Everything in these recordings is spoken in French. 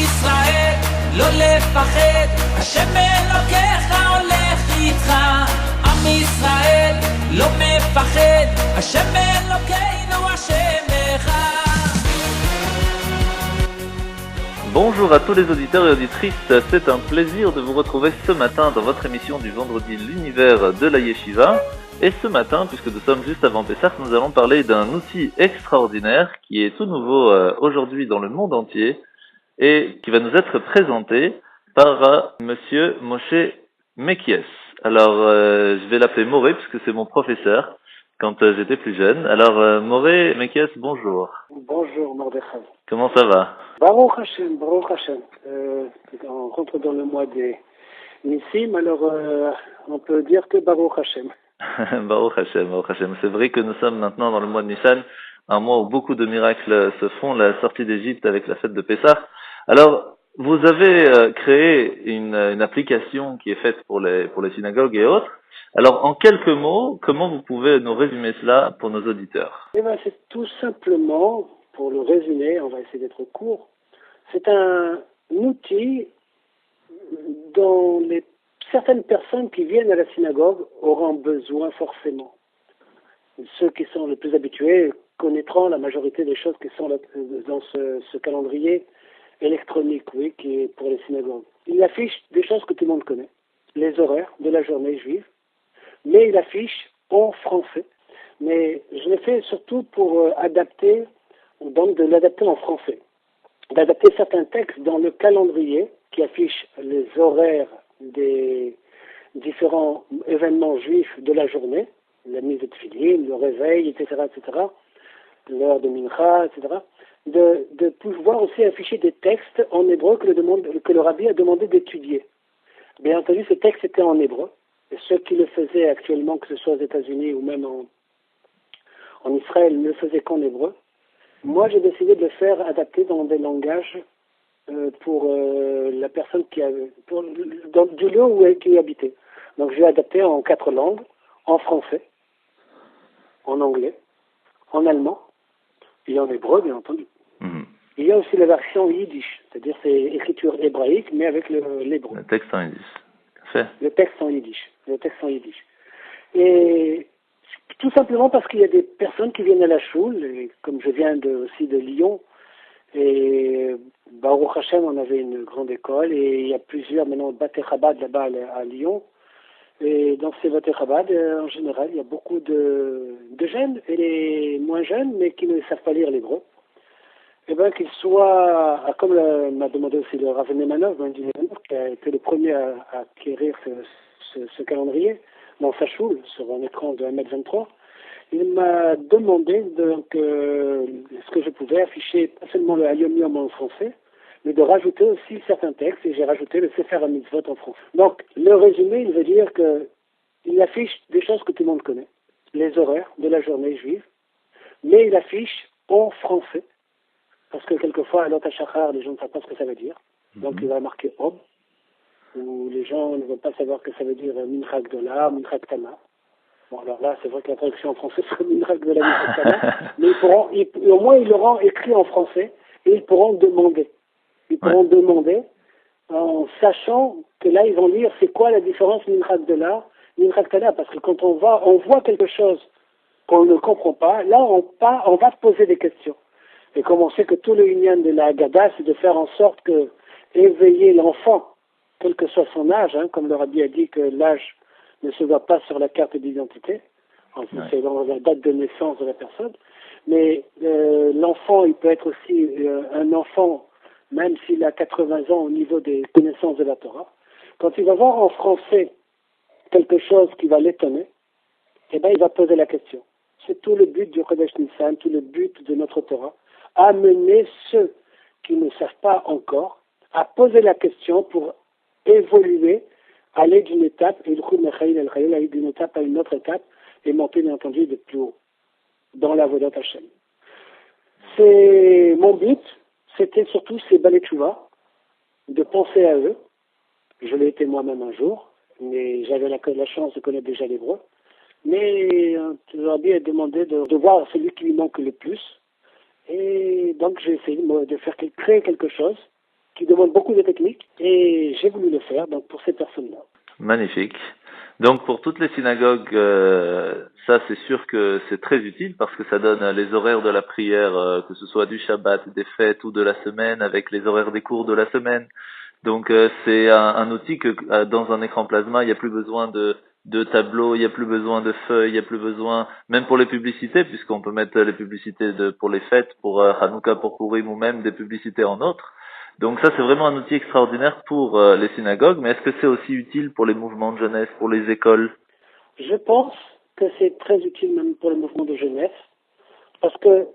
ישראל, לא לפחד, השם אלוקיך הולך איתך. עם ישראל, לא מפחד, השם אלוקינו השם אחד. Bonjour à tous les auditeurs et auditrices, c'est un plaisir de vous retrouver ce matin dans votre émission du vendredi L'univers de la Yeshiva. Et ce matin, puisque nous sommes juste avant Pessah, nous allons parler d'un outil extraordinaire qui est tout nouveau aujourd'hui dans le monde entier et qui va nous être présenté par Monsieur Moshe Mekies. Alors, je vais l'appeler Moré puisque c'est mon professeur quand j'étais plus jeune. Alors, Moré Mekies, bonjour. Bonjour Mordechai. Comment ça va? Baruch Hashem, Baruch Hashem. On rentre dans le mois des Nissim, alors on peut dire que Baruch Hashem. Baruch Hashem, Baruch Hashem. C'est vrai que nous sommes maintenant dans le mois de Nissan, un mois où beaucoup de miracles se font, la sortie d'Égypte avec la fête de Pessah. Alors, vous avez créé une application qui est faite pour les synagogues et autres. Alors, en quelques mots, comment vous pouvez nous résumer cela pour nos auditeurs? Eh bien, c'est tout simplement, pour le résumer, on va essayer d'être court, c'est un outil dont certaines personnes qui viennent à la synagogue auront besoin forcément. Ceux qui sont les plus habitués connaîtront la majorité des choses qui sont dans ce calendrier électronique, oui, qui est pour les synagogues. Il affiche des choses que tout le monde connaît, les horaires de la journée juive, mais il affiche en français. Mais je l'ai fait surtout pour adapter, donc de l'adapter en français, d'adapter certains textes dans le calendrier qui affiche les horaires des différents événements juifs de la journée, la mise de tefillin, le réveil, etc., l'heure de mincha, etc., de pouvoir aussi afficher des textes en hébreu que le rabbi a demandé d'étudier. Bien entendu, ces textes étaient en hébreu, et ceux qui le faisaient actuellement, que ce soit aux États-Unis ou même en Israël, ne le faisaient qu'en hébreu. Moi, j'ai décidé de le faire adapter dans des langages pour la personne du lieu où elle habitait. Donc, je l'ai adapté en 4 langues, en français, en anglais, en allemand, et en hébreu, bien entendu. Il y a aussi la version yiddish, c'est-à-dire c'est écriture hébraïque, mais avec l'hébreu. Le texte en yiddish. Fait. Le texte en yiddish. Et tout simplement parce qu'il y a des personnes qui viennent à la choule, et comme je viens aussi de Lyon, et Baruch Hashem, on avait une grande école, et il y a plusieurs maintenant Bate Chabad là-bas à Lyon. Et dans ces Bate Chabad, en général, il y a beaucoup de jeunes et les moins jeunes, mais qui ne savent pas lire l'hébreu. Eh bien, qu'ils soient, comme m'a demandé aussi le Rav Nemanov, qui a été le premier à acquérir ce calendrier dans sa choule, sur un écran de 1m23, il m'a demandé ce que je pouvais afficher, pas seulement le Hayom Yom en français, mais de rajouter aussi certains textes, et j'ai rajouté le Sefer HaMitzvot en français. Donc, le résumé, il veut dire qu'il affiche des choses que tout le monde connaît, les horaires de la journée juive, mais il affiche en français, parce que quelquefois, à l'Otachachar, les gens ne savent pas ce que ça veut dire. Donc, il va marquer Ob, où les gens ne vont pas savoir ce que ça veut dire Mincha Gdola, Mincha Ktana. Bon, alors là, c'est vrai que la traduction en français serait Mincha Gdola, Mincha Ktana, mais au moins, ils l'auront écrit en français, et ils pourront demander. Ils pourront demander, en sachant que là, ils vont lire c'est quoi la différence Mincha Gdola, Mincha Ktana, parce que quand on voit quelque chose qu'on ne comprend pas, là, on va poser des questions. Et comme on sait que tout le union de la Haggadah, c'est de faire en sorte que éveiller l'enfant, quel que soit son âge, comme le rabbi a dit que l'âge ne se voit pas sur la carte d'identité, c'est dans la date de naissance de la personne, mais l'enfant, il peut être aussi un enfant, même s'il a 80 ans au niveau des connaissances de la Torah. Quand il va voir en français quelque chose qui va l'étonner, eh bien, il va poser la question. C'est tout le but du Chodesh Nissan, tout le but de notre Torah, amener ceux qui ne savent pas encore à poser la question pour évoluer, aller d'une étape, aller d'une étape à une autre étape, et monter bien entendu de plus haut dans la Vodat Hashem. C'est mon but, c'était surtout ces Balei Tshuva, de penser à eux. Je l'ai été moi-même un jour, mais j'avais la chance de connaître déjà l'hébreu. Mais le rabbi a demandé de voir celui qui lui manque le plus. Et donc j'ai essayé de créer quelque chose qui demande beaucoup de technique, et j'ai voulu le faire donc pour ces personnes-là. Magnifique. Donc pour toutes les synagogues, ça c'est sûr que c'est très utile parce que ça donne les horaires de la prière, que ce soit du Shabbat, des fêtes ou de la semaine, avec les horaires des cours de la semaine. Donc c'est un outil que dans un écran plasma, il n'y a plus besoin de tableaux, il n'y a plus besoin de feuilles, il n'y a plus besoin, même pour les publicités, puisqu'on peut mettre les publicités pour les fêtes, pour Hanouka, pour Purim ou même des publicités en autres. Donc ça, c'est vraiment un outil extraordinaire pour les synagogues, mais est-ce que c'est aussi utile pour les mouvements de jeunesse, pour les écoles? Je pense que c'est très utile même pour le mouvement de jeunesse, parce que,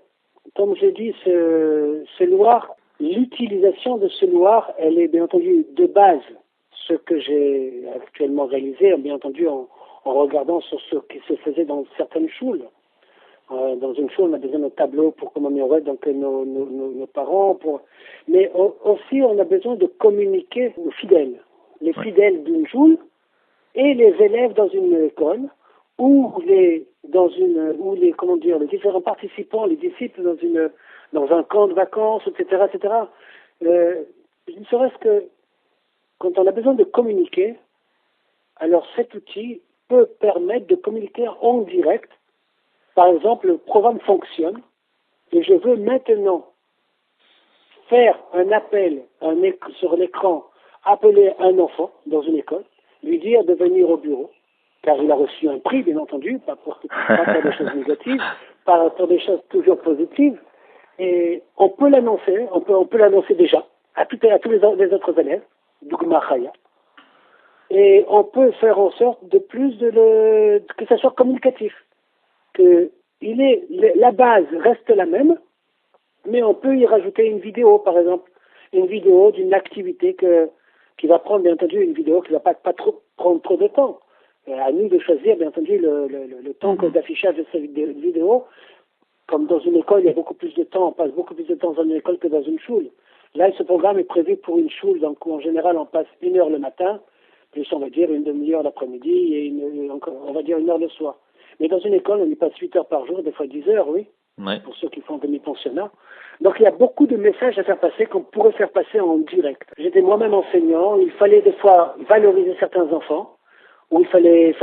comme je dis, ce loir, l'utilisation de ce loir, elle est bien entendu de base ce que j'ai actuellement réalisé, bien entendu en regardant sur ce qui se faisait dans certaines schools. Dans une chose, on a besoin d'un tableau pour commémorer donc nos parents. Mais aussi, on a besoin de communiquer aux fidèles. Les fidèles d'une choule et les élèves dans une école ou les différents participants, les disciples dans un camp de vacances, etc., etc. Ne serait-ce que quand on a besoin de communiquer, alors cet outil peut permettre de communiquer en direct. Par exemple, le programme fonctionne et je veux maintenant faire un appel sur l'écran, appeler un enfant dans une école, lui dire de venir au bureau, car il a reçu un prix, bien entendu, pas pour des choses négatives, pas pour des choses toujours positives. Et on peut l'annoncer, on peut l'annoncer déjà à tous les autres élèves, Dougma Chaya. Et on peut faire en sorte de plus que ça soit communicatif. Que la base reste la même, mais on peut y rajouter une vidéo, par exemple, une vidéo d'une activité qui va prendre, bien entendu, une vidéo qui ne va pas prendre trop de temps. Et à nous de choisir, bien entendu, le temps d'affichage de cette vidéo. Comme dans une école, il y a beaucoup plus de temps, on passe beaucoup plus de temps dans une école que dans une choule. Là, ce programme est prévu pour une choule, donc où en général, on passe 1 heure le matin, plus on va dire une demi-heure l'après-midi et on va dire 1 heure le soir. Mais dans une école, on y passe 8 heures par jour, des fois 10 heures, oui, pour ceux qui font demi-pensionnat. Donc il y a beaucoup de messages à faire passer qu'on pourrait faire passer en direct. J'étais moi-même enseignant, il fallait des fois valoriser certains enfants, ou il fallait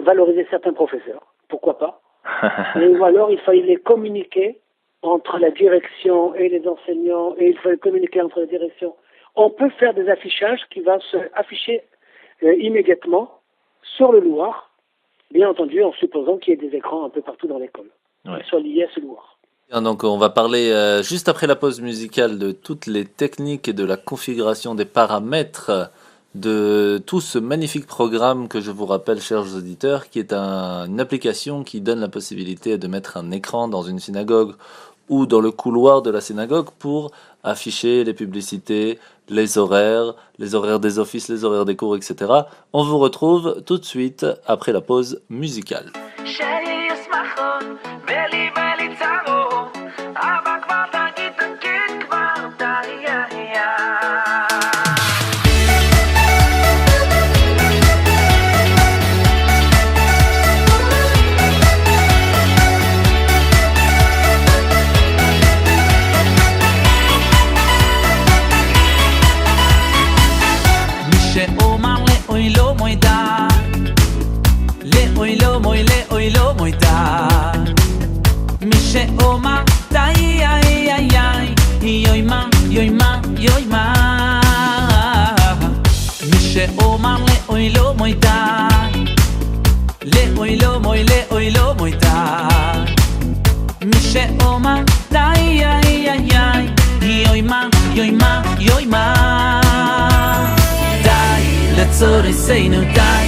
valoriser certains professeurs, pourquoi pas. Ou alors il fallait les communiquer entre la direction et les enseignants, et il fallait communiquer entre la direction. On peut faire des affichages qui vont se afficher immédiatement sur le Loir, bien entendu en supposant qu'il y ait des écrans un peu partout dans l'école, qui soient liés à ce Loir. Donc on va parler juste après la pause musicale de toutes les techniques et de la configuration des paramètres de tout ce magnifique programme que je vous rappelle, chers auditeurs, qui est une application qui donne la possibilité de mettre un écran dans une synagogue ou dans le couloir de la synagogue pour afficher les publicités, les horaires des offices, les horaires des cours, etc. On vous retrouve tout de suite après la pause musicale. שאומר די איי איי איי יוי מה מי שאומר לאוי לא מוי די לאוי לא מוי די מי שאומר די איי איי איי יוי מה די לצורי סיינו די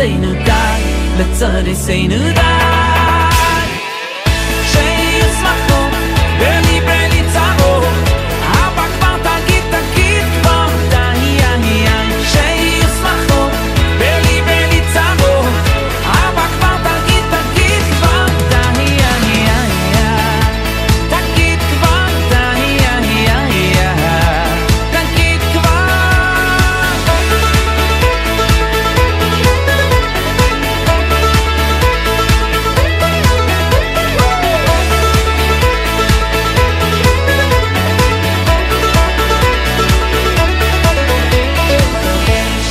לצוריסנו די, לצוריסנו די. שישמחו בליבנו צרות, אבא כבר תגיד כבר די. שישמחו בליבנו צרות, אבא כבר תגיד כבר די. תגיד כבר די. תגיד כבר.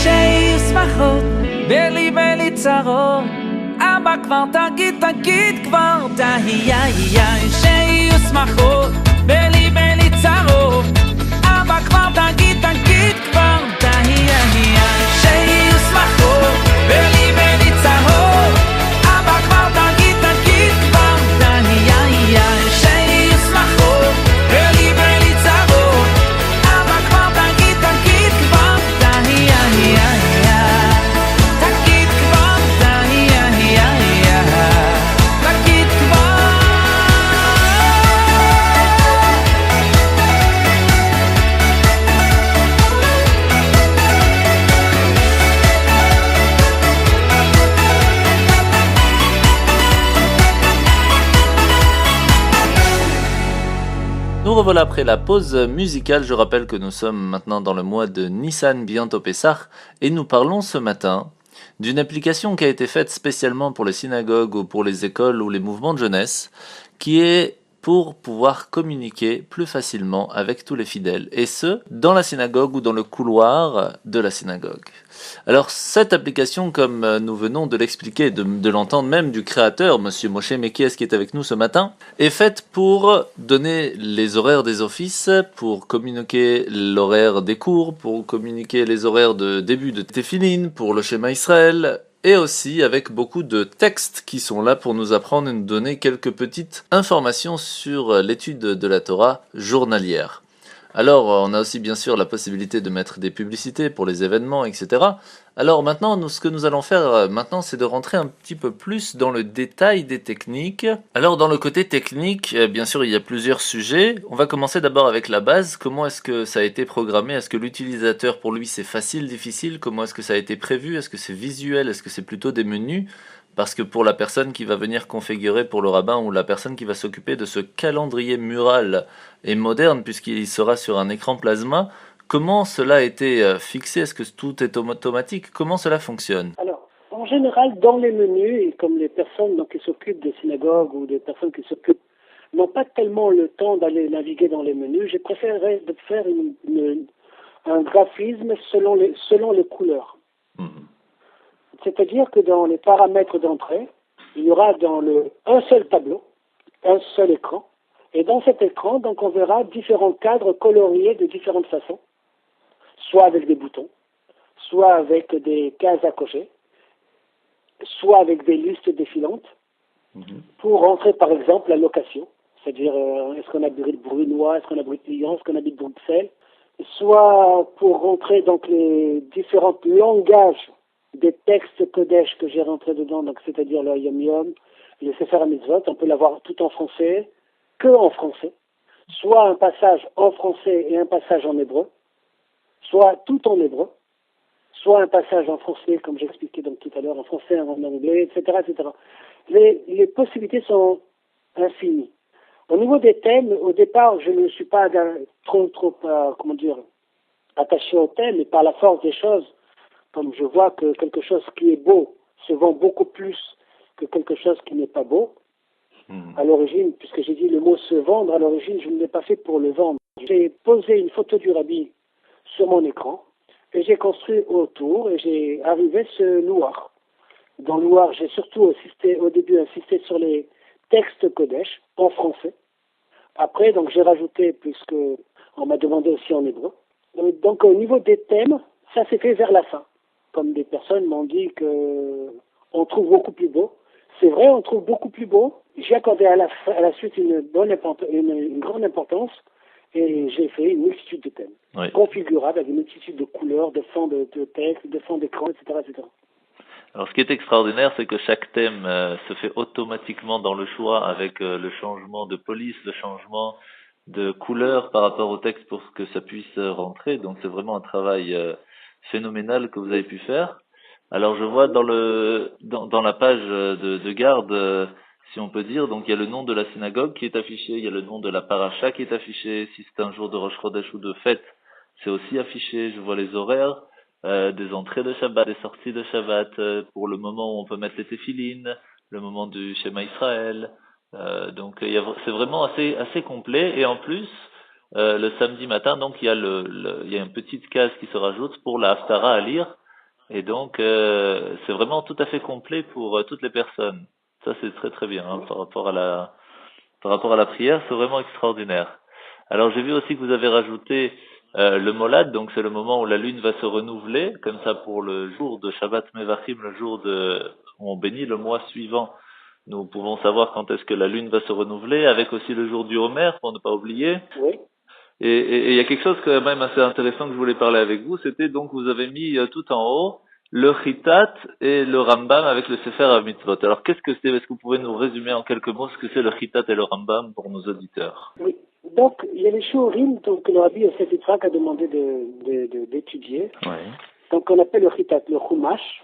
שישמחות בליבנו צרות, אבא כבר תגיד כבר די. שישמחות בליבנו צרות, אבא כבר תגיד כבר די. שישמחות בליבנו צרות, אבא כבר תגיד כבר די. שישמחות בליבנו צרות, אבא כבר תגיד כבר די. תגיד כבר די. תגיד כבר. Nous revoilà après la pause musicale. Je rappelle que nous sommes maintenant dans le mois de Nissan, bientôt Pessah, et nous parlons ce matin d'une application qui a été faite spécialement pour les synagogues ou pour les écoles ou les mouvements de jeunesse, qui est pour pouvoir communiquer plus facilement avec tous les fidèles, et ce, dans la synagogue ou dans le couloir de la synagogue. Alors cette application, comme nous venons de l'expliquer, de l'entendre même du créateur, Monsieur Moshe Mekies, qui est avec nous ce matin, est faite pour donner les horaires des offices, pour communiquer l'horaire des cours, pour communiquer les horaires de début de Tefillin, pour le Shema Israël, et aussi avec beaucoup de textes qui sont là pour nous apprendre et nous donner quelques petites informations sur l'étude de la Torah journalière. Alors, on a aussi bien sûr la possibilité de mettre des publicités pour les événements, etc. Alors maintenant, ce que nous allons faire maintenant, c'est de rentrer un petit peu plus dans le détail des techniques. Alors dans le côté technique, bien sûr, il y a plusieurs sujets. On va commencer d'abord avec la base. Comment est-ce que ça a été programmé? Est-ce que l'utilisateur, pour lui, c'est facile, difficile? Comment est-ce que ça a été prévu? Est-ce que c'est visuel? Est-ce que c'est plutôt des menus? Parce que pour la personne qui va venir configurer pour le rabbin ou la personne qui va s'occuper de ce calendrier mural et moderne, puisqu'il sera sur un écran plasma, comment cela a été fixé? Est-ce que tout est automatique? Comment cela fonctionne? Alors, en général, dans les menus, et comme les personnes donc, qui s'occupent des synagogues ou des personnes qui s'occupent n'ont pas tellement le temps d'aller naviguer dans les menus, j'ai préféré de faire un graphisme selon les couleurs. C'est-à-dire que dans les paramètres d'entrée, il y aura un seul tableau, un seul écran, et dans cet écran, donc, on verra différents cadres coloriés de différentes façons, soit avec des boutons, soit avec des cases à cocher, soit avec des listes défilantes, pour rentrer par exemple la location, c'est-à-dire est-ce qu'on habite Brunois, est-ce qu'on habite Lyon, est-ce qu'on habite Bruxelles, soit pour rentrer donc les différents langages des textes Kodesh que j'ai rentrés dedans, donc c'est-à-dire le Yom Yom, le Sefer HaMitzvot, on peut l'avoir tout en français, que en français, soit un passage en français et un passage en hébreu, soit tout en hébreu, soit un passage en français, comme j'expliquais donc tout à l'heure, en français, en anglais, etc., etc. Les possibilités sont infinies. Au niveau des thèmes, au départ, je ne suis pas trop attaché au thème, mais par la force des choses, comme je vois que quelque chose qui est beau se vend beaucoup plus que quelque chose qui n'est pas beau, à l'origine, puisque j'ai dit le mot se vendre, à l'origine, je ne l'ai pas fait pour le vendre. J'ai posé une photo du rabbi sur mon écran, et j'ai construit autour, et j'ai arrivé ce noir. Dans le noir, j'ai surtout au début insisté sur les textes Kodesh, en français. Après, donc, j'ai rajouté, puisque on m'a demandé aussi en hébreu. Donc, au niveau des thèmes, ça s'est fait vers la fin. Comme des personnes m'ont dit qu'on trouve beaucoup plus beau. C'est vrai, on trouve beaucoup plus beau. J'ai accordé à la suite une grande importance et j'ai fait une multitude de thèmes configurables avec une multitude de couleurs, de fonds de texte, de fonds d'écran, etc., etc. Alors, ce qui est extraordinaire, c'est que chaque thème se fait automatiquement dans le choix avec le changement de police, le changement de couleur par rapport au texte pour que ça puisse rentrer. Donc, c'est vraiment un travail phénoménal que vous avez pu faire. Alors, je vois dans la page de garde, si on peut dire, donc il y a le nom de la synagogue qui est affiché, il y a le nom de la paracha qui est affiché. Si c'est un jour de Rosh Chodesh ou de fête, c'est aussi affiché. Je vois les horaires. Des entrées de Shabbat, des sorties de Shabbat, pour le moment où on peut mettre les téphilines, le moment du Shema Israël. Donc c'est vraiment assez complet. Et en plus, le samedi matin, donc il y a une petite case qui se rajoute pour la Haftara à lire. Et donc c'est vraiment tout à fait complet pour toutes les personnes. Ça c'est très très bien par rapport à la prière, c'est vraiment extraordinaire. Alors j'ai vu aussi que vous avez rajouté le Molad, donc c'est le moment où la lune va se renouveler, comme ça pour le jour de Shabbat Mevachim, le jour où on bénit le mois suivant. Nous pouvons savoir quand est-ce que la lune va se renouveler, avec aussi le jour du Homer, pour ne pas oublier. Oui. Et il y a quelque chose quand même assez intéressant que je voulais parler avec vous, c'était donc vous avez mis tout en haut le Chitat et le Rambam avec le Sefer HaMitzvot. Alors qu'est-ce que c'est? Est-ce que vous pouvez nous résumer en quelques mots ce que c'est le Chitat et le Rambam pour nos auditeurs? Oui. Donc, il y a les Shurim, donc le Rabbi Yosef Yitzhak a demandé d'étudier. Oui. Donc, on appelle le Chitat, le Chumash,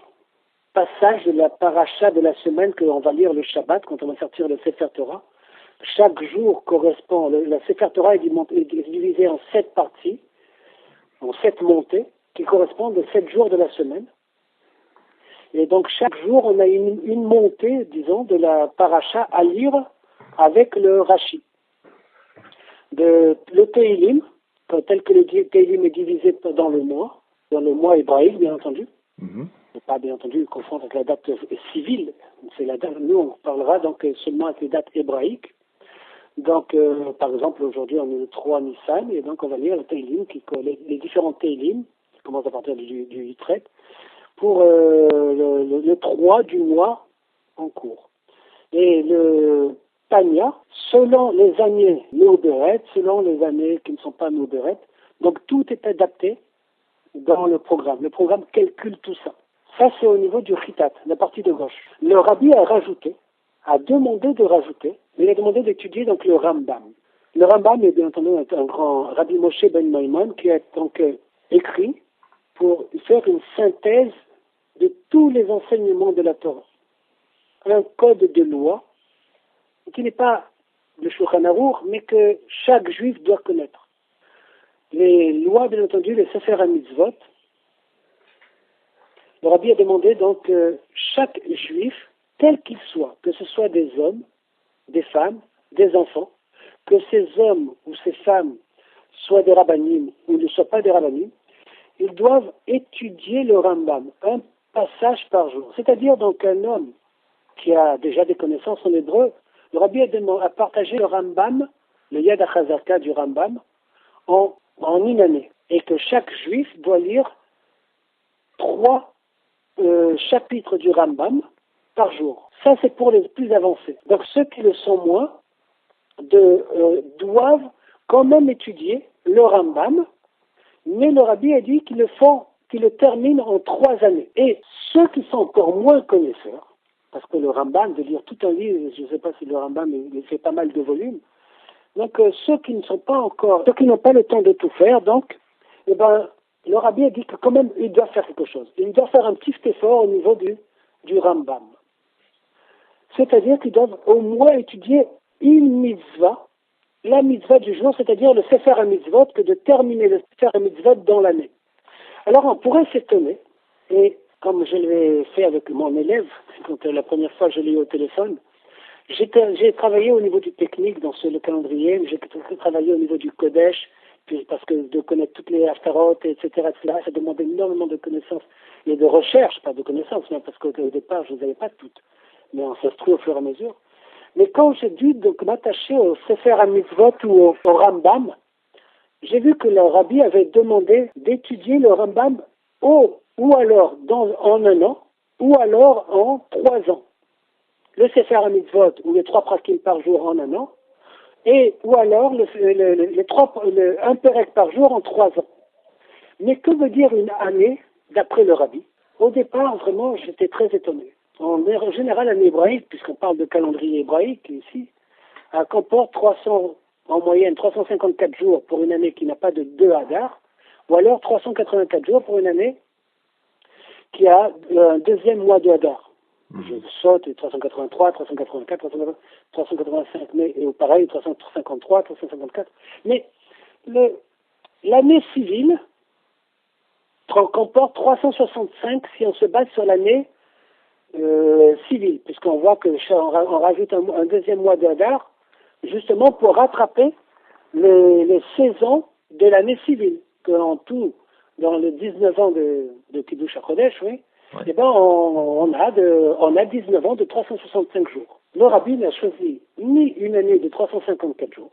passage de la paracha de la semaine que l'on va lire le Shabbat quand on va sortir le Sefer Torah. Chaque jour correspond, la Sefer Torah est divisé en 7 parties, en 7 montées, qui correspondent aux 7 jours de la semaine. Et donc chaque jour, on a une montée, disons, de la paracha à lire avec le Rashi. Le Teilim, tel que le Teilim est divisé dans le mois hébraïque, bien entendu. Mm-hmm. Et pas bien entendu confondre avec la date civile. C'est la date, nous, on parlera donc seulement avec les dates hébraïques. Donc, par exemple, aujourd'hui, on est le 3 Nissan, et donc on va lire le Teilim, les différents Teilim, qui commencent à partir du Yitret, pour le 3 du mois en cours. Et le Tanya, selon les années Méoberet, selon les années qui ne sont pas Méoberet, donc tout est adapté dans le programme. Le programme calcule tout ça. Ça, c'est au niveau du Chitat, la partie de gauche. Le Rabbi a demandé de rajouter, il a demandé d'étudier donc le Rambam. Le Rambam est bien entendu un grand Rabbi Moshe ben Maimon qui a donc écrit pour faire une synthèse de tous les enseignements de la Torah. Un code de loi qui n'est pas le Shulchan Aruch, mais que chaque juif doit connaître. Les lois, bien entendu, les Sefer HaMitzvot. Le Rabbi a demandé donc que chaque juif, tel qu'il soit, que ce soit des hommes, des femmes, des enfants, que ces hommes ou ces femmes soient des rabbanim ou ne soient pas des rabbanim, ils doivent étudier le Rambam, un passage par jour. C'est-à-dire donc un homme qui a déjà des connaissances en hébreu, le Rabbi a partagé le Rambam, le Yad HaChazaka du Rambam, en une année. Et que chaque juif doit lire 3 chapitres du Rambam par jour. Ça, c'est pour les plus avancés. Donc ceux qui le sont moins doivent quand même étudier le Rambam, mais le Rabbi a dit qu'ils le terminent en 3 années. Et ceux qui sont encore moins connaisseurs, parce que le Rambam, de lire tout un livre, je ne sais pas si le Rambam il fait pas mal de volumes, donc ceux qui n'ont pas le temps de tout faire, donc, le Rabbi a dit que quand même, il doit faire quelque chose. Il doit faire un petit effort au niveau du Rambam. C'est-à-dire qu'ils doivent au moins étudier une mitzvah, la mitzvah du jour, c'est-à-dire le Sefer HaMitzvot, que de terminer le Sefer HaMitzvot dans l'année. Alors on pourrait s'étonner, et comme je l'ai fait avec mon élève, quand la première fois je l'ai eu au téléphone, j'ai travaillé au niveau du technique dans le calendrier, j'ai travaillé au niveau du Kodesh, puis parce que de connaître toutes les haftarot, etc., ça demande énormément de connaissances et de recherche, pas de connaissances, mais parce qu'au départ je ne les avais pas toutes, mais on s'instruit au fur et à mesure. Mais quand j'ai dû donc m'attacher au Sefer HaMitzvot ou au Rambam, j'ai vu que le Rabbi avait demandé d'étudier le Rambam ou alors en 1 an, ou alors en 3 ans. Le Sefer HaMitzvot, ou les 3 prakim par jour en 1 an, ou alors un pérec par jour en 3 ans. Mais que veut dire une année, d'après le Rabbi? Au départ, vraiment, j'étais très étonné. En général, l'année hébraïque, puisqu'on parle de calendrier hébraïque ici, comporte 300, en moyenne 354 jours pour une année qui n'a pas de 2 Hadar, ou alors 384 jours pour une année qui a un deuxième mois de Hadar. Je saute 383, 384, 385, mais et pareil, 353, 354. Mais l'année civile comporte 365 si on se base sur l'année civile, puisqu'on voit que on rajoute un deuxième mois de Hadar, justement pour rattraper les 16 ans de l'année civile, qu'en tout, dans les 19 ans de Kiddush HaKodesh, oui, Ouais. eh ben, on a 19 ans de 365 jours. Le rabbi n'a choisi ni une année de 354 jours,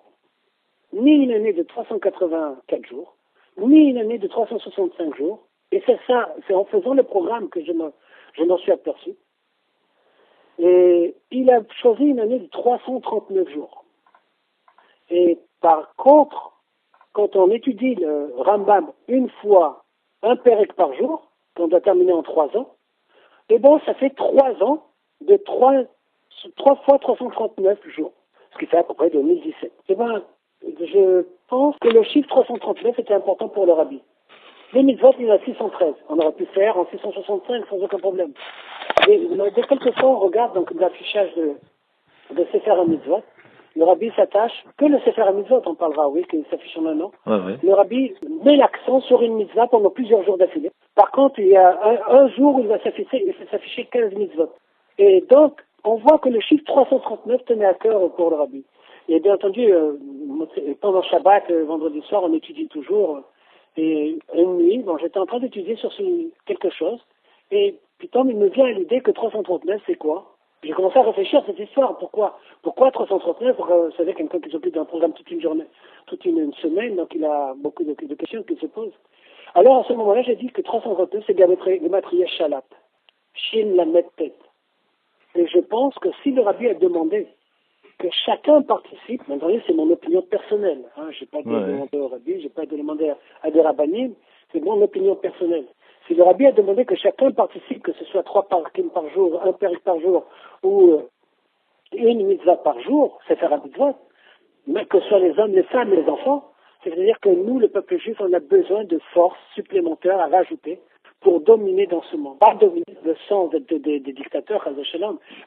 ni une année de 384 jours, ni une année de 365 jours. Et c'est en faisant le programme que je m'en suis aperçu. Et il a choisi une année de 339 jours. Et par contre, quand on étudie le Rambam une fois, un pérec par jour, qu'on doit terminer en 3 ans, eh bien, ça fait 3 ans de 3 fois 339 jours, ce qui fait à peu près 2017. Eh bien, je pense que le chiffre 339 était important pour le rabbi. Les mitzvot, il y en a 613. On aurait pu faire en 665 sans aucun problème. Mais de quelque fois, on regarde donc l'affichage de Sefer HaMitzvot. Le rabbi s'attache, que le Sefer HaMitzvot, on parlera, oui, qu'il s'affiche en un an. Ouais. Le rabbi met l'accent sur une mitzvah pendant plusieurs jours d'affilée. Par contre, il y a un jour où il va s'afficher 15 mitzvot. Et donc, on voit que le chiffre 339 tenait à cœur pour le rabbi. Et bien entendu, pendant Shabbat, vendredi soir, on étudie toujours. Et une nuit, j'étais en train d'étudier sur quelque chose. Et putain, il me vient à l'idée que 339, c'est quoi? J'ai commencé à réfléchir à cette histoire. Pourquoi 339? Vous savez, quelqu'un qui s'occupe d'un programme toute une journée, toute une semaine, donc il a beaucoup de questions qui se posent. Alors, à ce moment-là, j'ai dit que 339, c'est Gematria Shalat. Shin la tête. Et je pense que si le rabbi a demandé que chacun participe, maintenant, c'est mon opinion personnelle. Je n'ai pas demandé au rabbi, je n'ai pas demandé à des rabbinim, c'est mon opinion personnelle. Si le rabbi a demandé que chacun participe, que ce soit 3 parakim par jour, 1 périk par jour, ou une mitzvah par jour, c'est faire un mitzvah, mais que ce soit les hommes, les femmes et les enfants, c'est-à-dire que nous, le peuple juif, on a besoin de forces supplémentaires à rajouter pour dominer dans ce monde. Pas dominer le sens des dictateurs,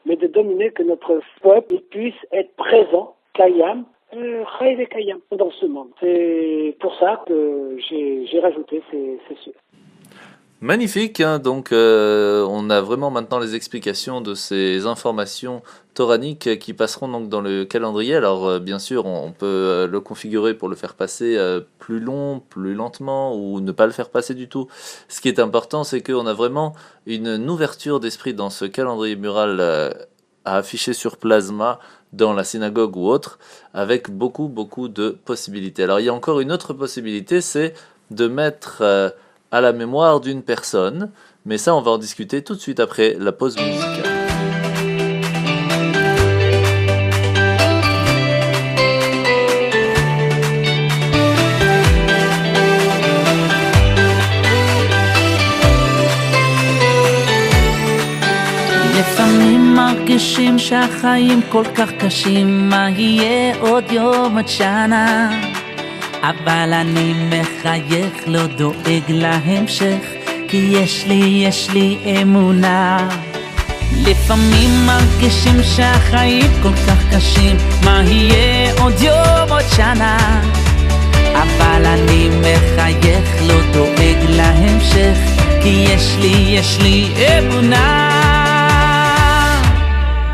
mais de dominer que notre peuple puisse être présent, Kayam, Chayv et Kayam, dans ce monde. C'est pour ça que j'ai rajouté ces Magnifique, hein, donc on a vraiment maintenant les explications de ces informations toraniques qui passeront donc dans le calendrier. Alors bien sûr, on peut le configurer pour le faire passer plus long, plus lentement, ou ne pas le faire passer du tout. Ce qui est important, c'est qu'on a vraiment une ouverture d'esprit dans ce calendrier mural à afficher sur plasma dans la synagogue ou autre, avec beaucoup de possibilités. Alors il y a encore une autre possibilité, c'est de mettre à la mémoire d'une personne, mais ça on va en discuter tout de suite après la pause musicale. לפעמים מרגישים שהחיים כל כך קשים, מה יהיה עוד יום עד שנה? אבל אני מחייך, לא דואג להמשך, כי יש לי אמונה. לפעמים מרגישים שהחיים כל כך קשים, מה יהיה עוד יום עוד שנה? אבל אני מחייך, לא דואג להמשך, כי יש לי אמונה.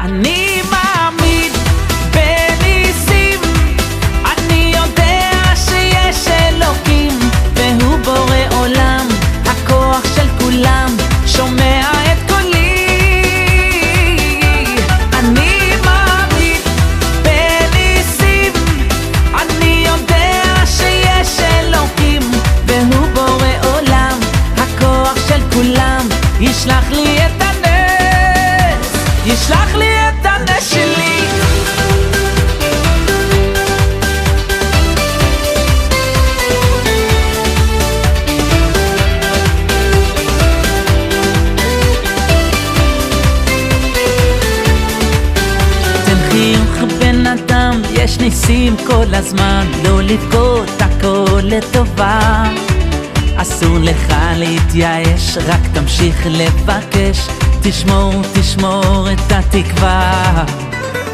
אני מאמין בניסים, אני יודע שיש אלוקים, והוא בורא עולם, הכוח של כולם, שומע את קולי. אני מאמין בניסים, אני יודע שיש אלוקים, והוא בורא עולם, הכוח של כולם, ישלח לי את ניסים כל הזמן, לא לבכות הכל לטובה. אסור לך להתייאש, רק תמשיך לבקש, תשמור את התקווה.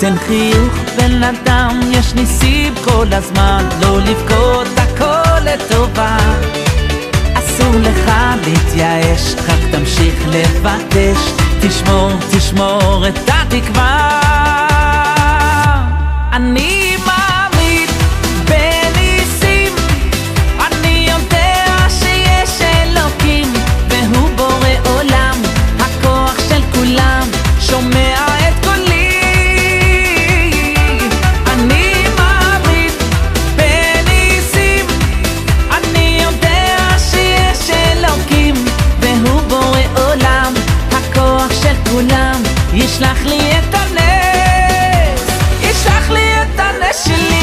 תן חיוך בן אדם, יש ניסים כל הזמן, לא לבכות הכל לטובה. אסור לך להתייאש, רק תמשיך לבקש, תשמור את התקווה. אני מאמין בניסים, אני יודע שיש אלוקים, והוא בורא עולם, הכוח של כולם, שומע את קולי. אני מאמין בניסים, אני יודע שיש אלוקים, והוא בורא עולם, הכוח של כולם, ישלח לי את הנס, ישלח לי את הנס שלי.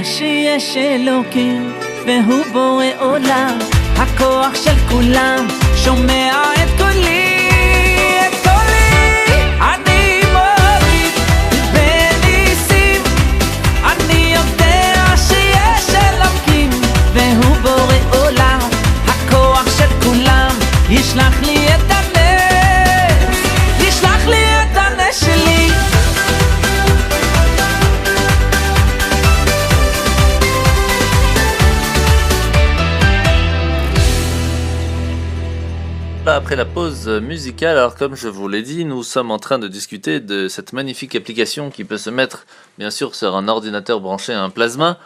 שיש אלוקים והוא בורא עולם, הכוח של כולם, שומע את קולי, את קולי. אני מאמין בניסים, אני יודע שיש אלוקים והוא בורא עולם, הכוח של כולם, ישלח לי את הנס, ישלח לי את הנס שלי. Après la pause musicale, alors comme je vous l'ai dit, nous sommes en train de discuter de cette magnifique application qui peut se mettre bien sûr sur un ordinateur branché à un plasma,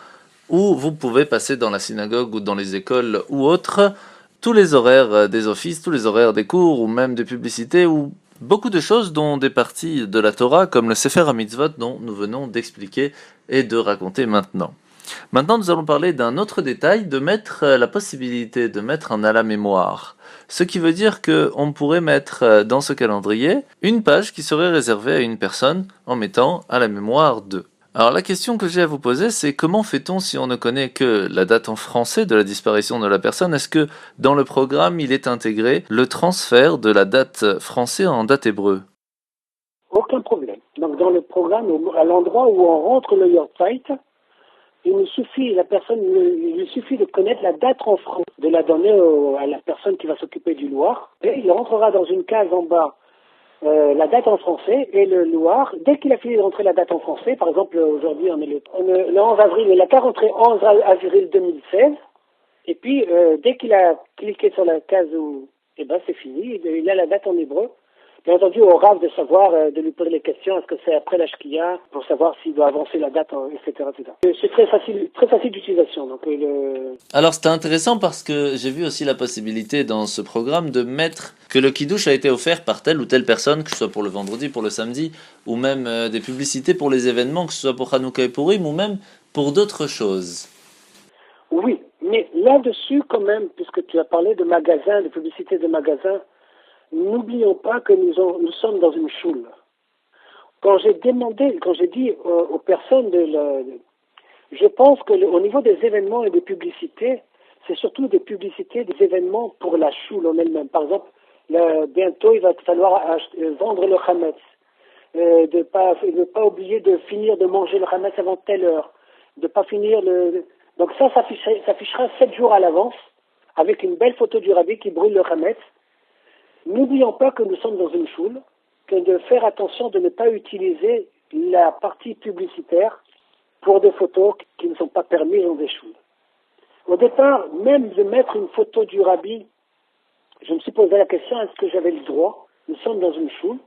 où vous pouvez passer dans la synagogue ou dans les écoles ou autres tous les horaires des offices, tous les horaires des cours ou même des publicités ou beaucoup de choses dont des parties de la Torah comme le Sefer HaMitzvot dont nous venons d'expliquer et de raconter maintenant. Maintenant, nous allons parler d'un autre détail, de mettre la possibilité de mettre un à la mémoire. Ce qui veut dire qu'on pourrait mettre dans ce calendrier une page qui serait réservée à une personne en mettant à la mémoire de. Alors la question que j'ai à vous poser, c'est comment fait-on si on ne connaît que la date en français de la disparition de la personne? Est-ce que dans le programme, il est intégré le transfert de la date française en date hébreu? Aucun problème. Donc dans le programme, à l'endroit où on rentre le Yortzeit, il lui suffit de connaître la date en France, de la donner à la personne qui va s'occuper du Loir, et il rentrera dans une case en bas la date en français, et le Loir, dès qu'il a fini de rentrer la date en français, par exemple aujourd'hui on est le 11 avril, il n'a qu'à rentrer 11 avril 2016, et puis dès qu'il a cliqué sur la case où, c'est fini, il a la date en hébreu. Bien entendu, au Rav de savoir, de lui poser les questions, est-ce que c'est après la Shkia, pour savoir s'il doit avancer la date, etc. C'est très facile d'utilisation. Donc, Alors c'était intéressant parce que j'ai vu aussi la possibilité dans ce programme de mettre que le Kiddush a été offert par telle ou telle personne, que ce soit pour le vendredi, pour le samedi, ou même des publicités pour les événements, que ce soit pour Hanouka et Purim, ou même pour d'autres choses. Oui, mais là-dessus quand même, puisque tu as parlé de magasins, de publicité de magasins, n'oublions pas que nous sommes dans une choule. Quand j'ai dit aux personnes je pense que au niveau des événements et des publicités, c'est surtout des publicités, des événements pour la choule en elle-même. Par exemple, bientôt il va falloir vendre le Hametz, de pas oublier de finir de manger le Hametz avant telle heure, de pas finir donc ça s'affichera 7 jours à l'avance avec une belle photo du Rabbi qui brûle le Hametz. N'oublions pas que nous sommes dans une choule, que de faire attention de ne pas utiliser la partie publicitaire pour des photos qui ne sont pas permises dans des choules. Au départ, même de mettre une photo du Rabbi, je me suis posé la question, est-ce que j'avais le droit? Nous sommes dans une choule,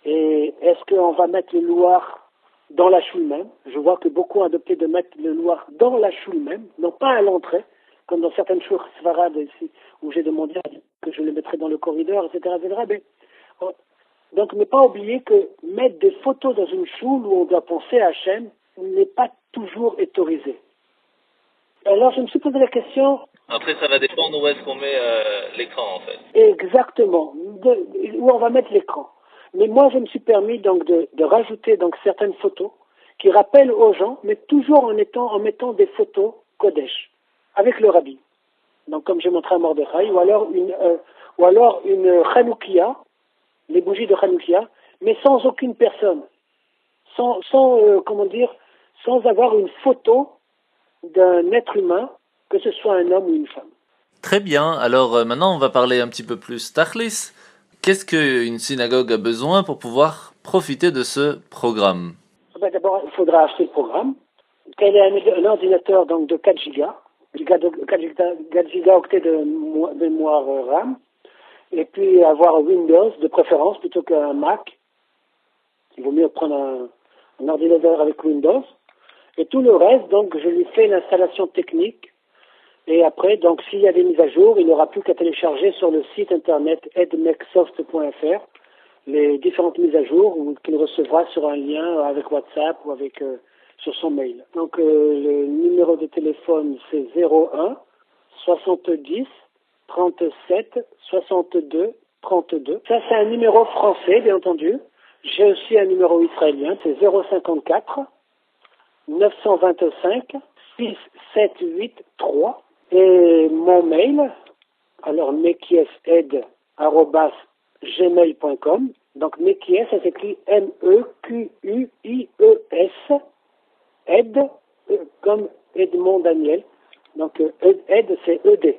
et est-ce qu'on va mettre le Loir dans la choule même? Je vois que beaucoup ont adopté de mettre le Loir dans la choule même, non pas à l'entrée, comme dans certaines choules svarades ici, où j'ai demandé que je le mettrais dans le corridor, etc. Mais Donc ne pas oublier que mettre des photos dans une choule où on doit penser à Hachem n'est pas toujours autorisé. Alors je me suis posé la question. Après, ça va dépendre où est-ce qu'on met l'écran, en fait. Exactement, où on va mettre l'écran. Mais moi, je me suis permis donc de rajouter donc certaines photos qui rappellent aux gens, mais toujours en mettant des photos Kodesh, avec le rabbi. Donc comme j'ai montré à Mordechai, ou alors une Hanoukia, les bougies de Hanoukia, mais sans aucune personne, sans avoir une photo d'un être humain, que ce soit un homme ou une femme. Très bien, alors maintenant on va parler un petit peu plus Tachlis. Qu'est-ce qu'une synagogue a besoin pour pouvoir profiter de ce programme? D'abord, il faudra acheter le programme. Quel est un ordinateur donc, de 4 gigas, 4 gigaoctets de mémoire RAM, et puis avoir Windows de préférence plutôt qu'un Mac. Il vaut mieux prendre un ordinateur avec Windows. Et tout le reste, donc, je lui fais l'installation technique. Et après, donc, s'il y a des mises à jour, il n'aura plus qu'à télécharger sur le site internet edmecsoft.fr les différentes mises à jour qu'il recevra sur un lien avec WhatsApp ou avec sur son mail. Donc, le numéro de téléphone, c'est 01 70 37 62 32. Ça, c'est un numéro français, bien entendu. J'ai aussi un numéro israélien, c'est 054 925 6783. Et mon mail, alors mekiesed@gmail.com. Donc Mekies, ça s'écrit MEQUIES, aide, comme Edmond Daniel. Donc aide, c'est ED.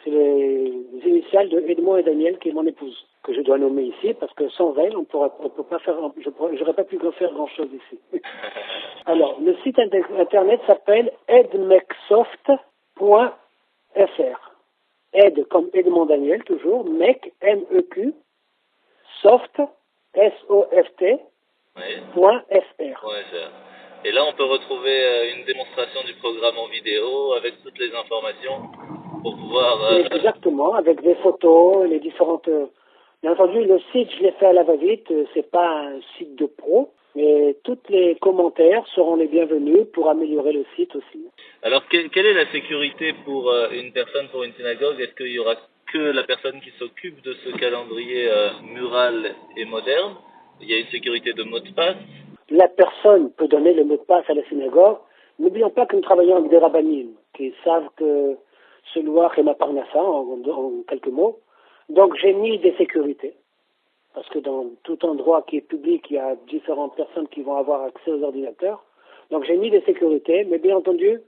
C'est les initiales de Edmond et Daniel, qui est mon épouse, que je dois nommer ici, parce que sans elle, on peut pas faire, j'aurais pas pu faire grand chose ici. Alors, le site internet s'appelle edmecsoft.fr. Aide comme Edmond Daniel, toujours, MEQ, M-E-Q, soft, S-O-F-T, .fr. Et là, on peut retrouver une démonstration du programme en vidéo avec toutes les informations pour pouvoir... Exactement, avec des photos, les différentes... Bien entendu, le site, je l'ai fait à la va-vite, c'est pas un site de pro, mais tous les commentaires seront les bienvenus pour améliorer le site aussi. Alors, quelle est la sécurité pour une personne, pour une synagogue? Est-ce qu'il y aura que la personne qui s'occupe de ce calendrier mural et moderne? Il y a une sécurité de mot de passe? La personne peut donner le mot de passe à la synagogue. N'oublions pas que nous travaillons avec des rabbinim qui savent que ce loir est ma parnassa, en quelques mots. Donc j'ai mis des sécurités, parce que dans tout endroit qui est public, il y a différentes personnes qui vont avoir accès aux ordinateurs. Donc j'ai mis des sécurités, mais bien entendu,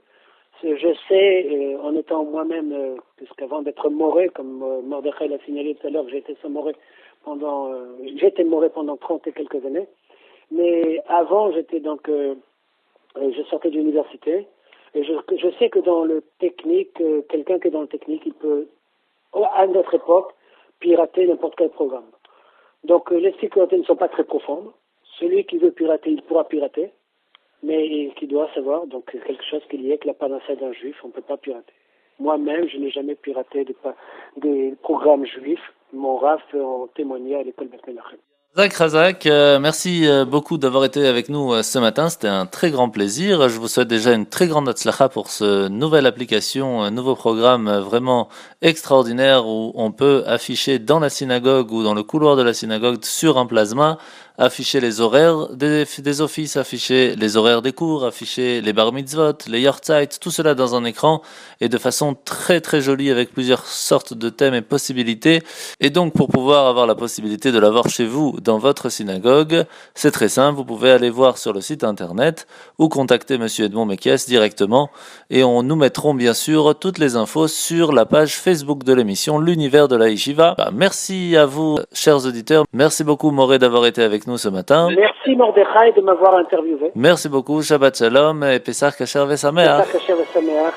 je sais, en étant moi-même, puisqu'avant d'être moré, comme Mordechai l'a signalé tout à l'heure, j'étais moré pendant 30 et quelques années. Mais avant, j'étais donc, je sortais de l'université, et je sais que dans le technique, quelqu'un qui est dans le technique, il peut, à notre époque, pirater n'importe quel programme. Donc les sécurités ne sont pas très profondes. Celui qui veut pirater, il pourra pirater, mais qui doit savoir, donc quelque chose qui est lié avec la parnassa d'un juif, on ne peut pas pirater. Moi-même, je n'ai jamais piraté des programmes juifs. Mon raf en témoignait à l'école Beth Menachem. Razak, merci beaucoup d'avoir été avec nous ce matin, c'était un très grand plaisir. Je vous souhaite déjà une très grande hatzlacha pour ce nouvelle application, un nouveau programme vraiment extraordinaire où on peut afficher dans la synagogue ou dans le couloir de la synagogue sur un plasma, afficher les horaires des offices, afficher les horaires des cours, afficher les bar mitzvot, les yortzeit, tout cela dans un écran et de façon très très jolie avec plusieurs sortes de thèmes et possibilités. Et donc pour pouvoir avoir la possibilité de l'avoir chez vous dans votre synagogue, c'est très simple, vous pouvez aller voir sur le site internet ou contacter Monsieur Edmond Mekies directement et nous mettrons bien sûr toutes les infos sur la page Facebook de l'émission L'Univers de la Yeshiva. Merci à vous chers auditeurs, merci beaucoup Moré d'avoir été avec nous ce matin. Merci Mordechai de m'avoir interviewé. Merci beaucoup, Shabbat Shalom et Pesach Kasher Vesameach. Pesach Kasher Vesameach.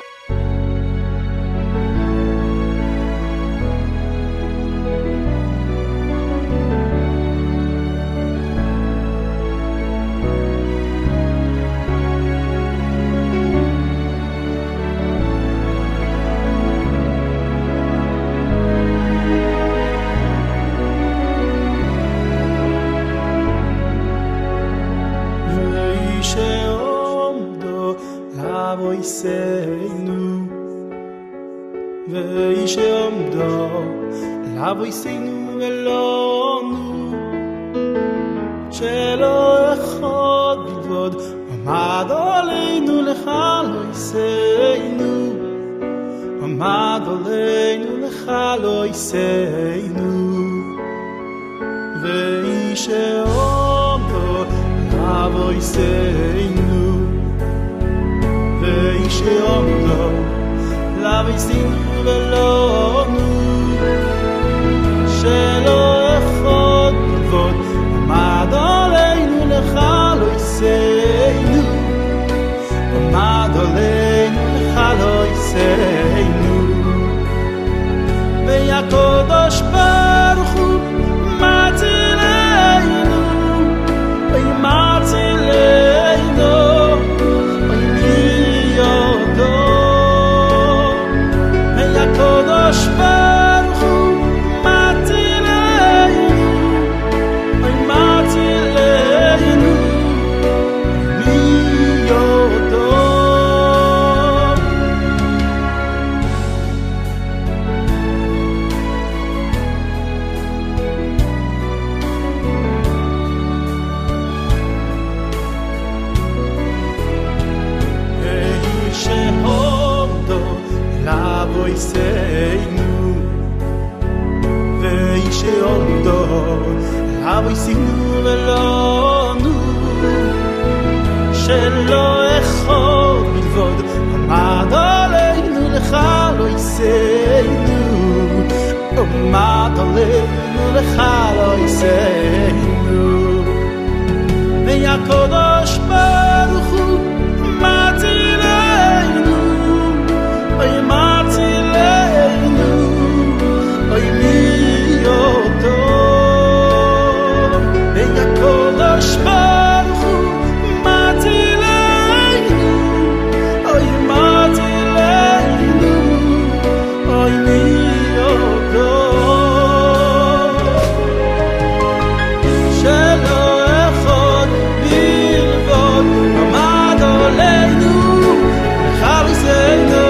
Avoiseinu Veishomdo Avoiseinu velonu Shelo echad bilvod Amad aleinu lechaloiseinu Amad aleinu lechaloiseinu Veishomdo Avoiseinu Veishomdo Avoiseinu velonu Shelo echad bilvod Amad aleinu lechaloiseinu Amad aleinu lechaloiseinu Ve'yakodosh Baruch Hu Matzilenu Matzilenu Yodo Ve'yakodosh Baruch Hu Avoiseinu velonu Shelo echad bilvod Amad aleinu lechaloiseinu Amad aleinu lechaloiseinu Ve'yakodosh Baruch Hu Matzilenu Matzilenu Yodo Ve'yakodosh Baruch Hu Matzilenu Matzilenu Yodo Shelo echad bilvod Amad aleinu lechaloiseinu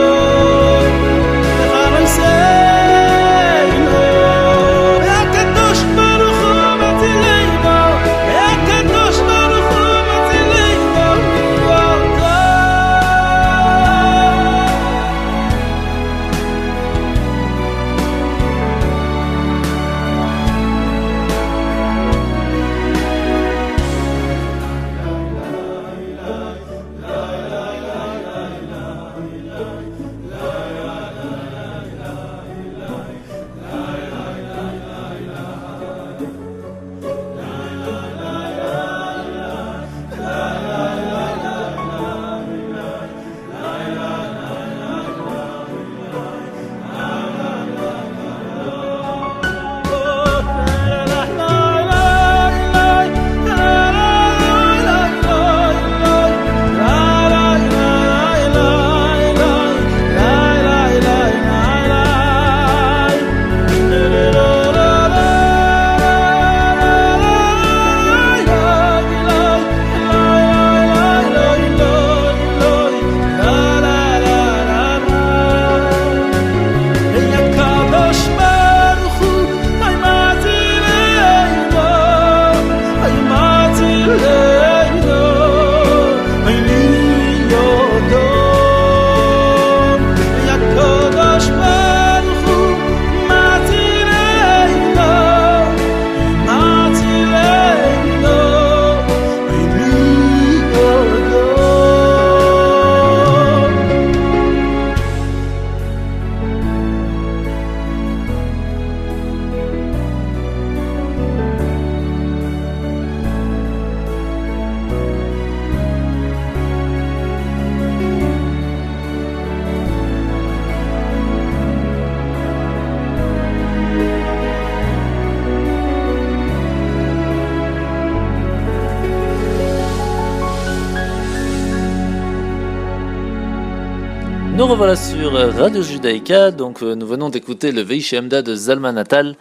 Nous revoilà sur Radio Judaïka, donc nous venons d'écouter le Veishemda de Zalman Atal,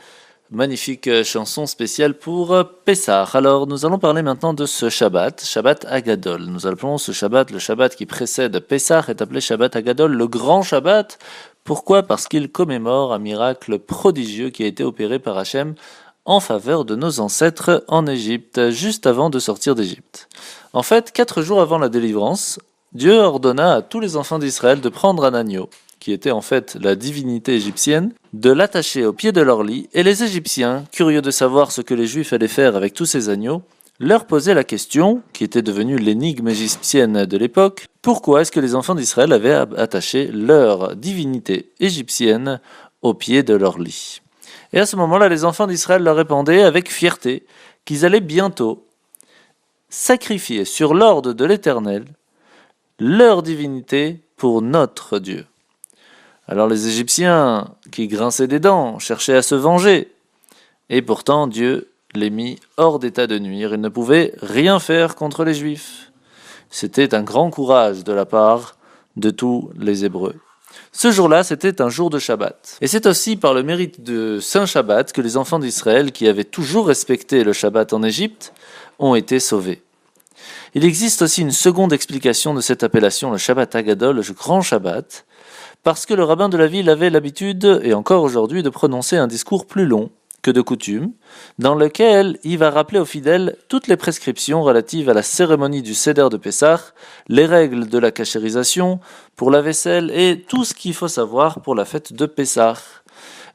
magnifique chanson spéciale pour Pessah. Alors nous allons parler maintenant de ce Shabbat, Shabbat Agadol. Nous appelons ce Shabbat, le Shabbat qui précède Pessah, est appelé Shabbat Agadol, le grand Shabbat. Pourquoi ? Parce qu'il commémore un miracle prodigieux qui a été opéré par Hachem en faveur de nos ancêtres en Égypte, juste avant de sortir d'Égypte. En fait, 4 jours avant la délivrance, Dieu ordonna à tous les enfants d'Israël de prendre un agneau, qui était en fait la divinité égyptienne, de l'attacher au pied de leur lit, et les Égyptiens, curieux de savoir ce que les Juifs allaient faire avec tous ces agneaux, leur posaient la question, qui était devenue l'énigme égyptienne de l'époque, pourquoi est-ce que les enfants d'Israël avaient attaché leur divinité égyptienne au pied de leur lit ? Et à ce moment-là, les enfants d'Israël leur répondaient avec fierté qu'ils allaient bientôt sacrifier sur l'ordre de l'Éternel leur divinité pour notre Dieu. Alors les Égyptiens, qui grinçaient des dents, cherchaient à se venger. Et pourtant, Dieu les mit hors d'état de nuire. Ils ne pouvaient rien faire contre les Juifs. C'était un grand courage de la part de tous les Hébreux. Ce jour-là, c'était un jour de Shabbat. Et c'est aussi par le mérite de Saint Shabbat que les enfants d'Israël, qui avaient toujours respecté le Shabbat en Égypte, ont été sauvés. Il existe aussi une seconde explication de cette appellation, le Shabbat Agadol, le grand Shabbat, parce que le rabbin de la ville avait l'habitude, et encore aujourd'hui, de prononcer un discours plus long que de coutume, dans lequel il va rappeler aux fidèles toutes les prescriptions relatives à la cérémonie du Seder de Pessah, les règles de la cachérisation, pour la vaisselle, et tout ce qu'il faut savoir pour la fête de Pessah.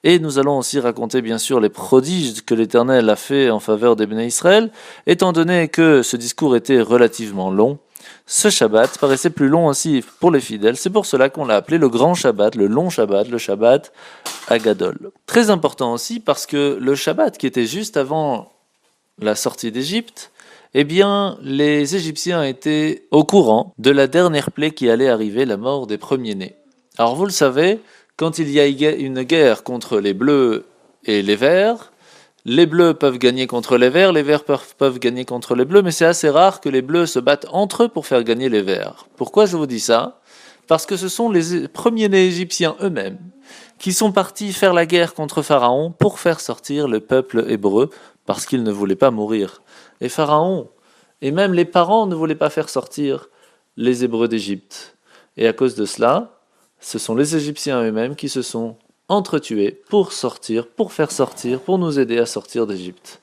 Et nous allons aussi raconter bien sûr les prodiges que l'Éternel a fait en faveur des Béné Israël, étant donné que ce discours était relativement long. Ce Shabbat paraissait plus long aussi pour les fidèles, c'est pour cela qu'on l'a appelé le grand Shabbat, le long Shabbat, le Shabbat Agadol. Très important aussi parce que le Shabbat qui était juste avant la sortie d'Égypte, eh bien les Égyptiens étaient au courant de la dernière plaie qui allait arriver, la mort des premiers-nés. Alors vous le savez, quand il y a une guerre contre les bleus et les verts peuvent gagner contre les verts peuvent gagner contre les bleus, mais c'est assez rare que les bleus se battent entre eux pour faire gagner les verts. Pourquoi je vous dis ça ? Parce que ce sont les premiers-nés égyptiens eux-mêmes qui sont partis faire la guerre contre Pharaon pour faire sortir le peuple hébreu, parce qu'ils ne voulaient pas mourir. Et Pharaon, et même les parents ne voulaient pas faire sortir les Hébreux d'Égypte. Et à cause de cela, ce sont les Égyptiens eux-mêmes qui se sont entretués pour faire sortir, pour nous aider à sortir d'Égypte.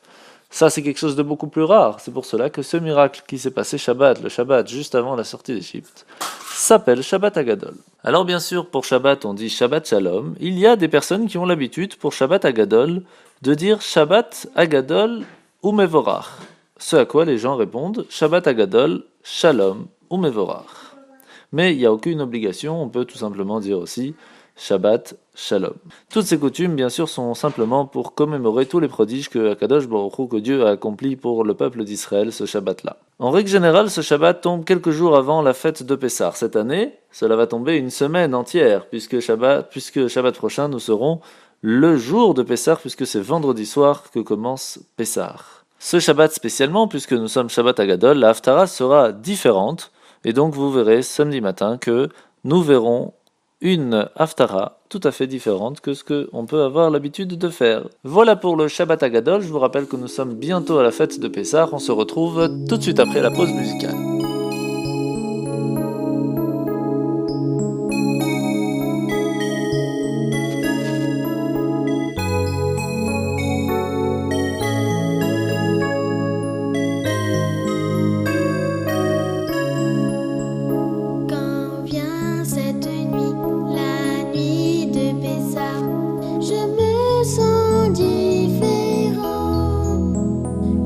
Ça, c'est quelque chose de beaucoup plus rare. C'est pour cela que ce miracle qui s'est passé le Shabbat, juste avant la sortie d'Égypte, s'appelle Shabbat Agadol. Alors bien sûr, pour Shabbat, on dit Shabbat Shalom. Il y a des personnes qui ont l'habitude, pour Shabbat Agadol, de dire Shabbat Agadol ou Mevorach. Ce à quoi les gens répondent Shabbat Agadol, Shalom ou Mevorach. Mais il n'y a aucune obligation, on peut tout simplement dire aussi Shabbat Shalom. Toutes ces coutumes, bien sûr, sont simplement pour commémorer tous les prodiges que Akadosh Baruch Hu, que Dieu a accomplis pour le peuple d'Israël ce Shabbat-là. En règle générale, ce Shabbat tombe quelques jours avant la fête de Pessah. Cette année, cela va tomber une semaine entière, puisque Shabbat prochain, nous serons le jour de Pessah, puisque c'est vendredi soir que commence Pessah. Ce Shabbat spécialement, puisque nous sommes Shabbat Agadol, la Haftara sera différente, et donc vous verrez samedi matin que nous verrons une Haftara tout à fait différente que ce qu'on peut avoir l'habitude de faire. Voilà pour le Shabbat Agadol. Je vous rappelle que nous sommes bientôt à la fête de Pessah. On se retrouve tout de suite après la pause musicale.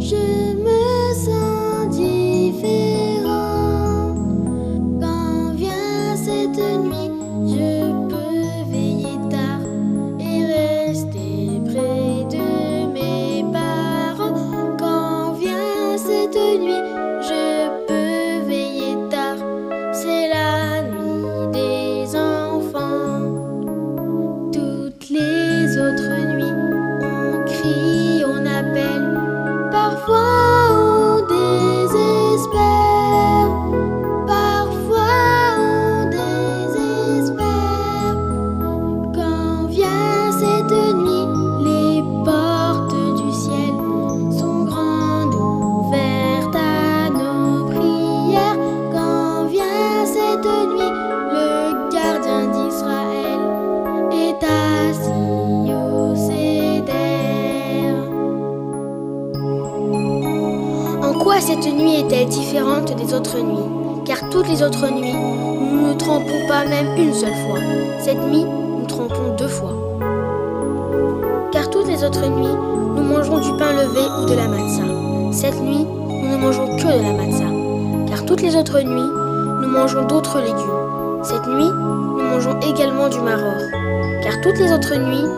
Je me sens différent. cette nuit est-elle différente des autres nuits? Car toutes les autres nuits, nous ne trompons pas même une seule fois. Cette nuit, nous trompons 2 fois. Car toutes les autres nuits, nous mangerons du pain levé ou de la matzah. Cette nuit, nous ne mangeons que de la matzah. Car toutes les autres nuits, nous mangeons d'autres légumes. Cette nuit, nous mangeons également du maror. Car toutes les autres nuits,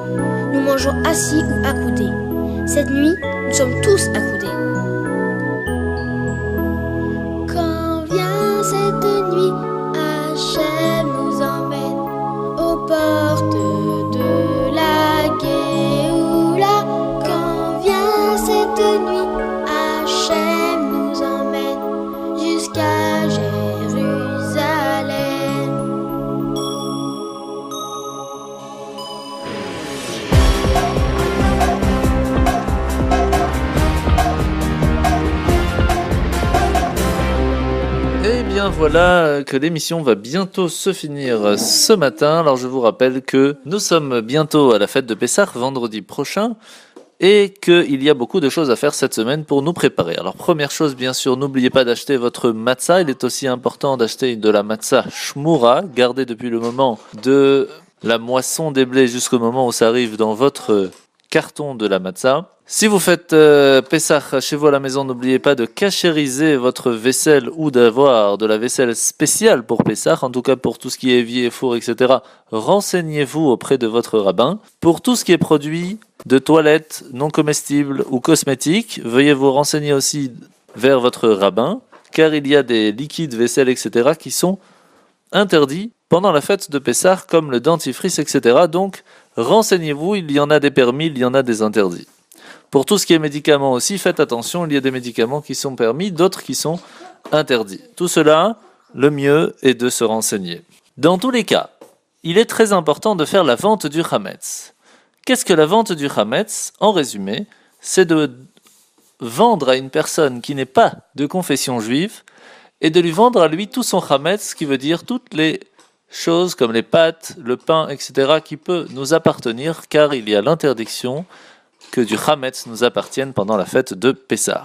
nous mangeons assis ou accoudés. Cette nuit, nous sommes tous accoudés. Quand vient cette nuit, Hachem nous emmène aux portes de la Géoula. Quand vient cette nuit, Hachem nous emmène jusqu'à Jérusalem. Et bien voilà que l'émission va bientôt se finir ce matin. Alors je vous rappelle que nous sommes bientôt à la fête de Pessah, vendredi prochain, et qu'il y a beaucoup de choses à faire cette semaine pour nous préparer. Alors première chose, bien sûr, n'oubliez pas d'acheter votre matzah. Il est aussi important d'acheter de la matzah shmura, gardée depuis le moment de la moisson des blés jusqu'au moment où ça arrive dans votre carton de la matzah. Si vous faites Pessah chez vous à la maison, n'oubliez pas de cachériser votre vaisselle ou d'avoir de la vaisselle spéciale pour Pessah. En tout cas, pour tout ce qui est évier, four, etc., renseignez-vous auprès de votre rabbin. Pour tout ce qui est produit de toilette non comestibles ou cosmétiques, veuillez vous renseigner aussi vers votre rabbin, car il y a des liquides, vaisselle, etc., qui sont interdits pendant la fête de Pessah, comme le dentifrice, etc. Donc, renseignez-vous, il y en a des permis, il y en a des interdits. Pour tout ce qui est médicaments aussi, faites attention, il y a des médicaments qui sont permis, d'autres qui sont interdits. Tout cela, le mieux est de se renseigner. Dans tous les cas, il est très important de faire la vente du Hametz. Qu'est-ce que la vente du Hametz? En résumé, c'est de vendre à une personne qui n'est pas de confession juive et de lui vendre à lui tout son Hametz, ce qui veut dire toutes les choses comme les pâtes, le pain, etc., qui peut nous appartenir, car il y a l'interdiction que du Hametz nous appartienne pendant la fête de Pessah.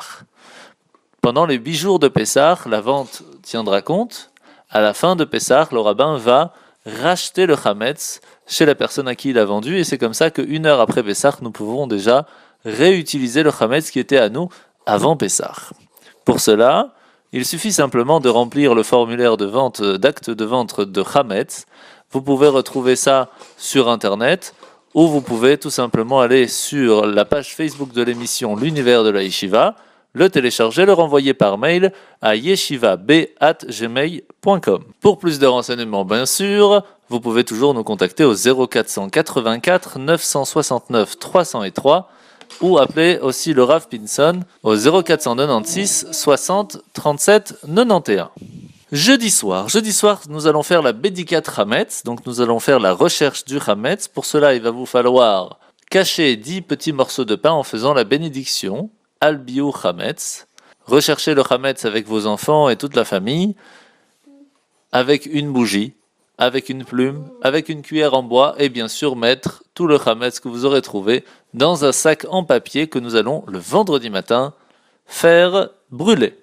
Pendant les 8 jours de Pessah, la vente tiendra compte. À la fin de Pessah, le rabbin va racheter le Hametz chez la personne à qui il a vendu, et c'est comme ça qu'une heure après Pessah, nous pouvons déjà réutiliser le Hametz qui était à nous avant Pessah. Pour cela, il suffit simplement de remplir le formulaire de vente, d'acte de vente de Hametz. Vous pouvez retrouver ça sur Internet, ou vous pouvez tout simplement aller sur la page Facebook de l'émission L'Univers de la Yeshiva, le télécharger, le renvoyer par mail à yeshivab@gmail.com. Pour plus de renseignements, bien sûr, vous pouvez toujours nous contacter au 0484 969 303 ou appeler aussi le Rav Pinson au 0496 60 37 91. Jeudi soir, nous allons faire la Bédikat Hametz, donc nous allons faire la recherche du Hametz. Pour cela, il va vous falloir cacher 10 petits morceaux de pain en faisant la bénédiction, Al-Biou Hametz. Recherchez le Hametz avec vos enfants et toute la famille, avec une bougie, avec une plume, avec une cuillère en bois, et bien sûr mettre tout le Hametz que vous aurez trouvé dans un sac en papier que nous allons, le vendredi matin, faire brûler.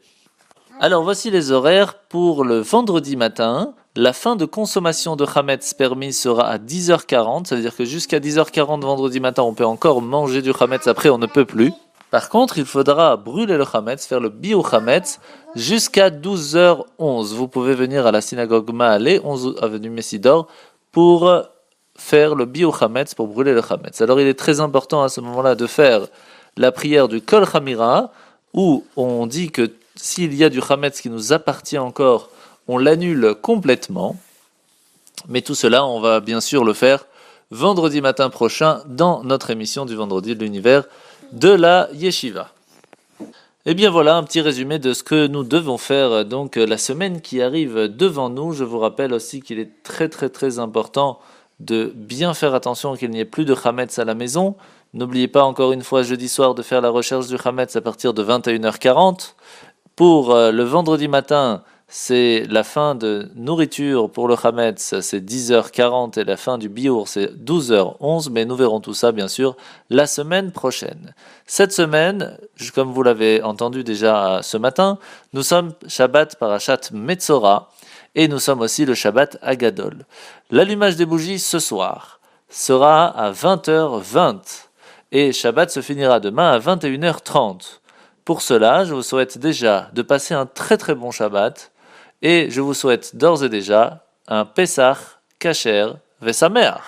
Alors voici les horaires pour le vendredi matin. La fin de consommation de Hametz permise sera à 10h40, c'est-à-dire que jusqu'à 10h40 vendredi matin, on peut encore manger du Hametz, après on ne peut plus. Par contre, il faudra brûler le Hametz, faire le Biou Hametz, jusqu'à 12h11. Vous pouvez venir à la synagogue Mahalé, 11 avenue Messidor, pour faire le Biou Hametz, pour brûler le Hametz. Alors il est très important à ce moment-là de faire la prière du Kol Hamira, où on dit que s'il y a du Hametz qui nous appartient encore, on l'annule complètement. Mais tout cela, on va bien sûr le faire vendredi matin prochain dans notre émission du vendredi de l'univers de la Yeshiva. Et bien voilà un petit résumé de ce que nous devons faire donc la semaine qui arrive devant nous. Je vous rappelle aussi qu'il est très très très important de bien faire attention qu'il n'y ait plus de Hametz à la maison. N'oubliez pas encore une fois jeudi soir de faire la recherche du Hametz à partir de 21h40. Pour le vendredi matin, c'est la fin de nourriture pour le Hametz, c'est 10h40 et la fin du Biour, c'est 12h11, mais nous verrons tout ça, bien sûr, la semaine prochaine. Cette semaine, comme vous l'avez entendu déjà ce matin, nous sommes Shabbat Parashat Metzora et nous sommes aussi le Shabbat Agadol. L'allumage des bougies ce soir sera à 20h20 et Shabbat se finira demain à 21h30. Pour cela, je vous souhaite déjà de passer un très très bon Shabbat et je vous souhaite d'ores et déjà un Pesach Kasher Vesameach.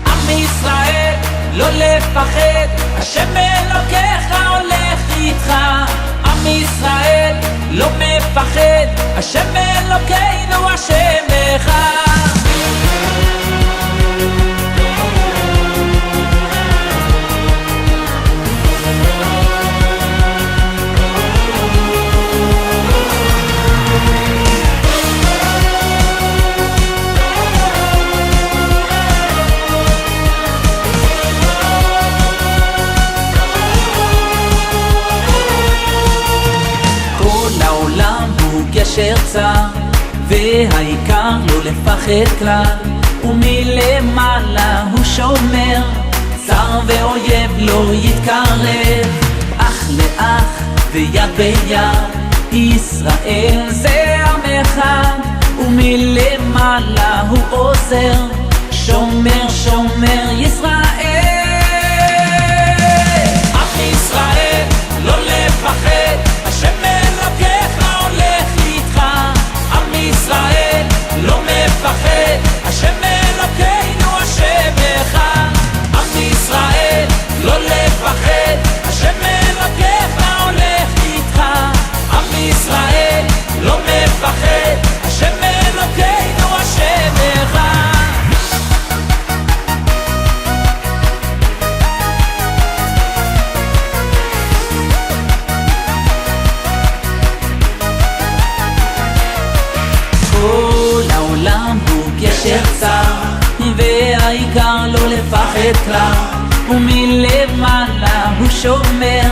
עם ישראל, לא לפחד, השם אלוקיך הולך איתך. עם ישראל, לא מפחד, השם אלוקינו השם אחד. גשר צר, והעיקר לא לפחד כלל, ומלמעלה הוא שומר, צר ואויב לא יתקרב, אח לאח ויד ביד, ישראל זה עם אחד, ומלמעלה הוא עוזר, שומר שומר ישראל. עם ישראל לא לפחד, השם אלוקיך הולך איתך. עם ישראל לא מפחד, השם אלוקינו השם אחד. עם ישראל לא לפחד, השם אלוקיך הולך איתך. עם ישראל לא מפחד, השם אלוקינו השם אחד. כל העולם הוא גשר צר, והעיקר לא לפחד כלל, ומלמעלה הוא שומר,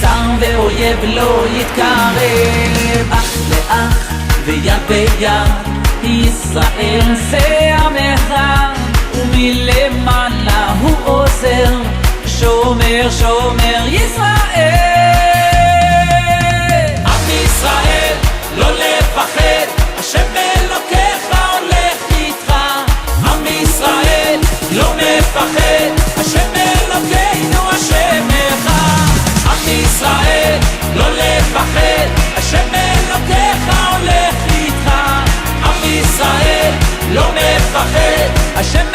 צר ואויב לא יתקרב, אח לאח ויד ביד, ישראל זה עם אחד, ומלמעלה הוא עוזר, שומר שומר ישראל. עם ישראל לא לפחד, השם אלוקיך הולך איתך. עם ישראל לא מפחד, השם אלוקינו השם אחד. עם ישראל לא לפחד, השם אלוקיך הולך איתך. עם ישראל לא מפחד, השם